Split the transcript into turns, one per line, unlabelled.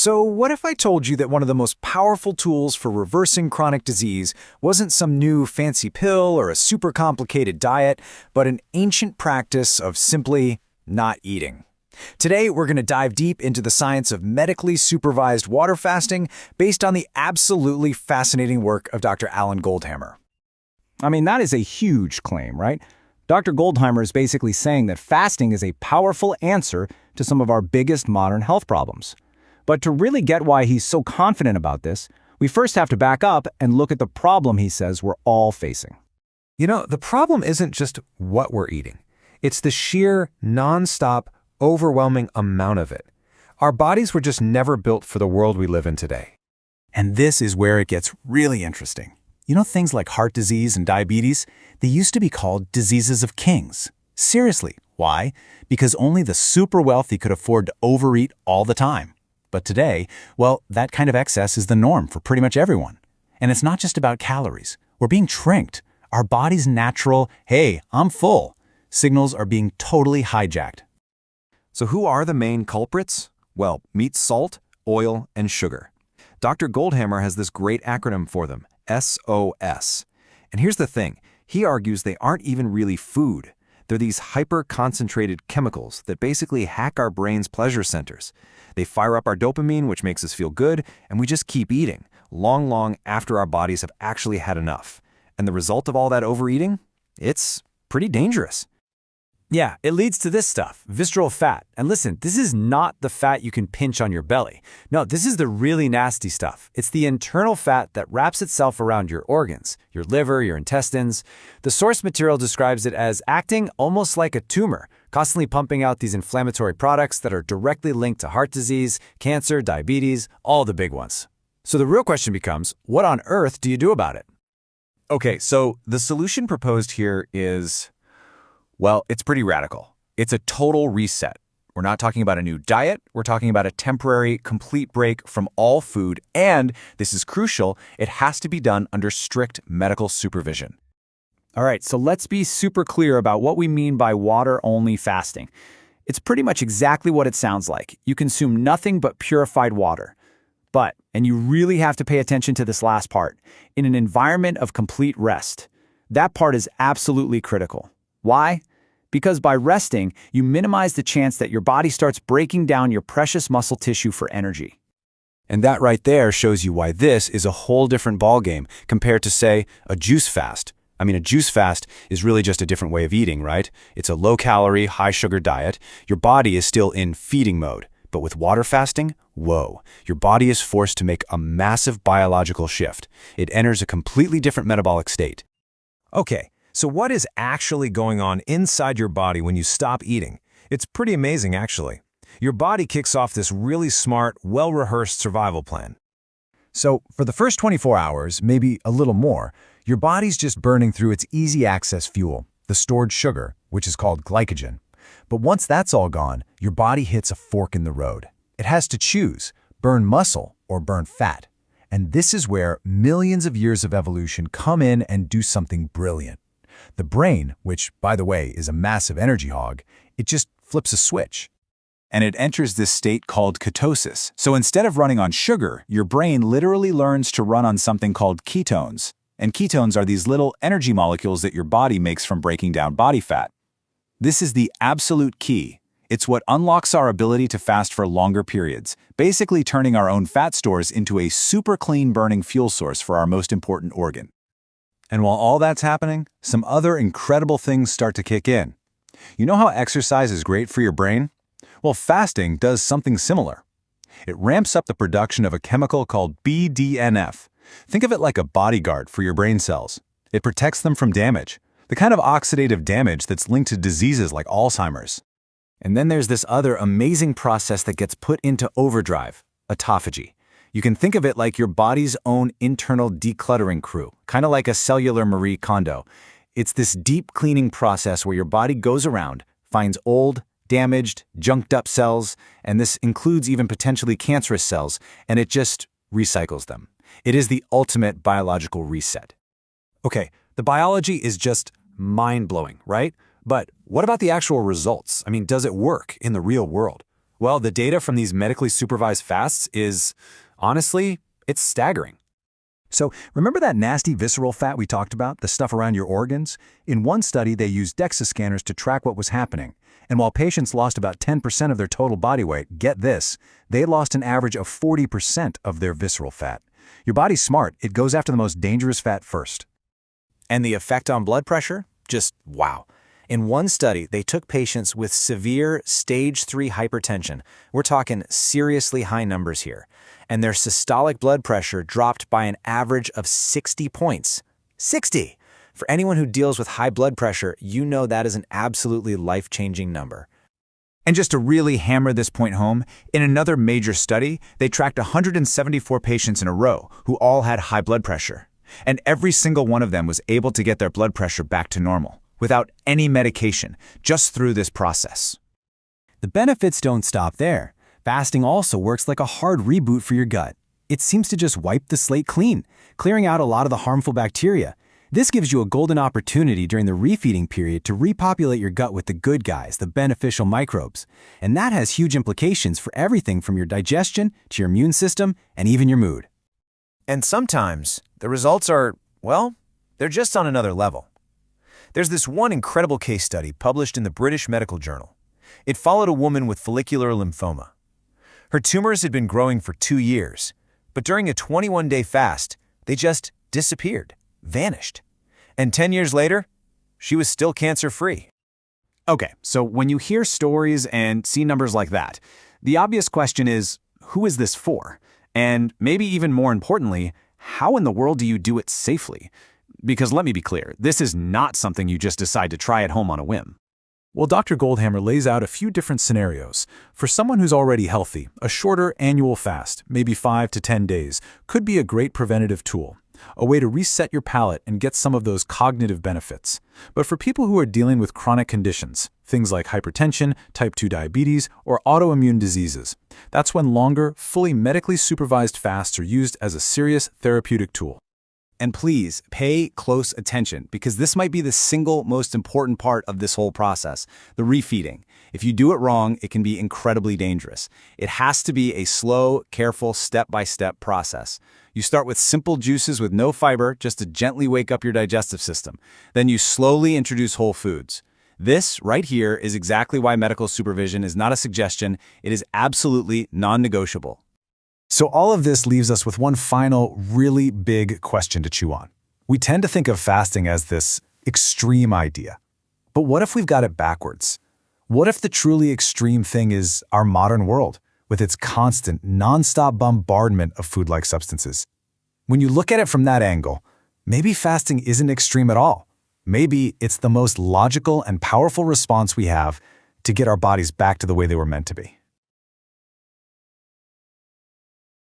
So what if I told you that one of the most powerful tools for reversing chronic disease wasn't some new fancy pill or a super complicated diet, but an ancient practice of simply not eating? Today, we're going to dive deep into the science of medically supervised water fasting based on the absolutely fascinating work of Dr. Alan Goldhammer.
I mean, that is a huge claim, right? Dr. Goldhammer is basically saying that fasting is a powerful answer to some of our biggest modern health problems. But to really get why he's so confident about this, we first have to back up and look at the problem he says we're all facing.
You know, the problem isn't just what we're eating. It's the sheer, non-stop, overwhelming amount of it. Our bodies were just never built for the world we live in today.
And this is where it gets really interesting. You know, things like heart disease and diabetes, they used to be called diseases of kings. Seriously, why? Because only the super wealthy could afford to overeat all the time. But today, well, that kind of excess is the norm for pretty much everyone. And it's not just about calories. We're being tricked. Our body's natural, hey, I'm full, signals are being totally hijacked.
So who are the main culprits? Well, meat, salt, oil, and sugar. Dr. Goldhammer has this great acronym for them, SOS. And here's the thing, he argues they aren't even really food. They're these hyper-concentrated chemicals that basically hack our brain's pleasure centers. They fire up our dopamine, which makes us feel good, and we just keep eating, long after our bodies have actually had enough. And the result of all that overeating? It's pretty dangerous.
Yeah, it leads to this stuff, visceral fat. And listen, this is not the fat you can pinch on your belly. No, this is the really nasty stuff. It's the internal fat that wraps itself around your organs, your liver, your intestines. The source material describes it as acting almost like a tumor, constantly pumping out these inflammatory products that are directly linked to heart disease, cancer, diabetes, all the big ones. So the real question becomes, what on earth do you do about it?
Okay, so the solution proposed here is, well, it's pretty radical. It's a total reset. We're not talking about a new diet. We're talking about a temporary, complete break from all food. And, this is crucial, it has to be done under strict medical supervision.
All right, so let's be super clear about what we mean by water-only fasting. It's pretty much exactly what it sounds like. You consume nothing but purified water. But, and you really have to pay attention to this last part, in an environment of complete rest. That part is absolutely critical. Why? Because by resting, you minimize the chance that your body starts breaking down your precious muscle tissue for energy.
And that right there shows you why this is a whole different ballgame compared to, say, a juice fast. I mean, a juice fast is really just a different way of eating, right? It's a low-calorie, high-sugar diet. Your body is still in feeding mode. But with water fasting, whoa, your body is forced to make a massive biological shift. It enters a completely different metabolic state.
Okay, so what is actually going on inside your body when you stop eating? It's pretty amazing, actually. Your body kicks off this really smart, well-rehearsed survival plan. So for the first 24 hours, maybe a little more, your body's just burning through its easy-access fuel, the stored sugar, which is called glycogen. But once that's all gone, your body hits a fork in the road. It has to choose, burn muscle or burn fat. And this is where millions of years of evolution come in and do something brilliant. The brain, which, by the way, is a massive energy hog, it just flips a switch.
And it enters this state called ketosis. So instead of running on sugar, your brain literally learns to run on something called ketones. And ketones are these little energy molecules that your body makes from breaking down body fat. This is the absolute key. It's what unlocks our ability to fast for longer periods, basically turning our own fat stores into a super clean burning fuel source for our most important organ.
And while all that's happening, some other incredible things start to kick in. You know how exercise is great for your brain? Well, fasting does something similar. It ramps up the production of a chemical called BDNF. Think of it like a bodyguard for your brain cells. It protects them from damage, the kind of oxidative damage that's linked to diseases like Alzheimer's.
And then there's this other amazing process that gets put into overdrive, autophagy. You can think of it like your body's own internal decluttering crew, kind of like a cellular Marie Kondo. It's this deep cleaning process where your body goes around, finds old, damaged, junked up cells, and this includes even potentially cancerous cells, and it just recycles them. It is the ultimate biological reset. Okay, the biology is just mind-blowing, right? But what about the actual results? I mean, does it work in the real world?
Well, the data from these medically supervised fasts is, honestly, it's staggering.
So, remember that nasty visceral fat we talked about, the stuff around your organs? In one study, they used DEXA scanners to track what was happening. And while patients lost about 10% of their total body weight, get this, they lost an average of 40% of their visceral fat. Your body's smart. It goes after the most dangerous fat first.
And the effect on blood pressure? Just wow. In one study, they took patients with severe stage 3 hypertension. We're talking seriously high numbers here. And their systolic blood pressure dropped by an average of 60 points. 60! For anyone who deals with high blood pressure, you know that is an absolutely life-changing number.
And just to really hammer this point home, in another major study, they tracked 174 patients in a row who all had high blood pressure. And every single one of them was able to get their blood pressure back to normal, without any medication, just through this process.
The benefits don't stop there. Fasting also works like a hard reboot for your gut. It seems to just wipe the slate clean, clearing out a lot of the harmful bacteria. This gives you a golden opportunity during the refeeding period to repopulate your gut with the good guys, the beneficial microbes. And that has huge implications for everything from your digestion to your immune system and even your mood.
And sometimes the results are, well, they're just on another level. There's this one incredible case study published in the British Medical Journal. It followed a woman with follicular lymphoma. Her tumors had been growing for 2 years, but during a 21-day fast, they just disappeared, vanished. And 10 years later, she was still cancer-free.
Okay, so when you hear stories and see numbers like that, the obvious question is, who is this for? And maybe even more importantly, how in the world do you do it safely? Because let me be clear, this is not something you just decide to try at home on a whim.
Well, Dr. Goldhammer lays out a few different scenarios. For someone who's already healthy, a shorter annual fast, maybe 5 to 10 days, could be a great preventative tool, a way to reset your palate and get some of those cognitive benefits. But for people who are dealing with chronic conditions, things like hypertension, type 2 diabetes, or autoimmune diseases, that's when longer, fully medically supervised fasts are used as a serious therapeutic tool.
And please pay close attention because this might be the single most important part of this whole process, the refeeding. If you do it wrong, it can be incredibly dangerous. It has to be a slow, careful, step-by-step process. You start with simple juices with no fiber just to gently wake up your digestive system. Then you slowly introduce whole foods. This right here is exactly why medical supervision is not a suggestion. It is absolutely non-negotiable.
So all of this leaves us with one final, really big question to chew on. We tend to think of fasting as this extreme idea. But what if we've got it backwards? What if the truly extreme thing is our modern world, with its constant, nonstop bombardment of food-like substances? When you look at it from that angle, maybe fasting isn't extreme at all. Maybe it's the most logical and powerful response we have to get our bodies back to the way they were meant to be.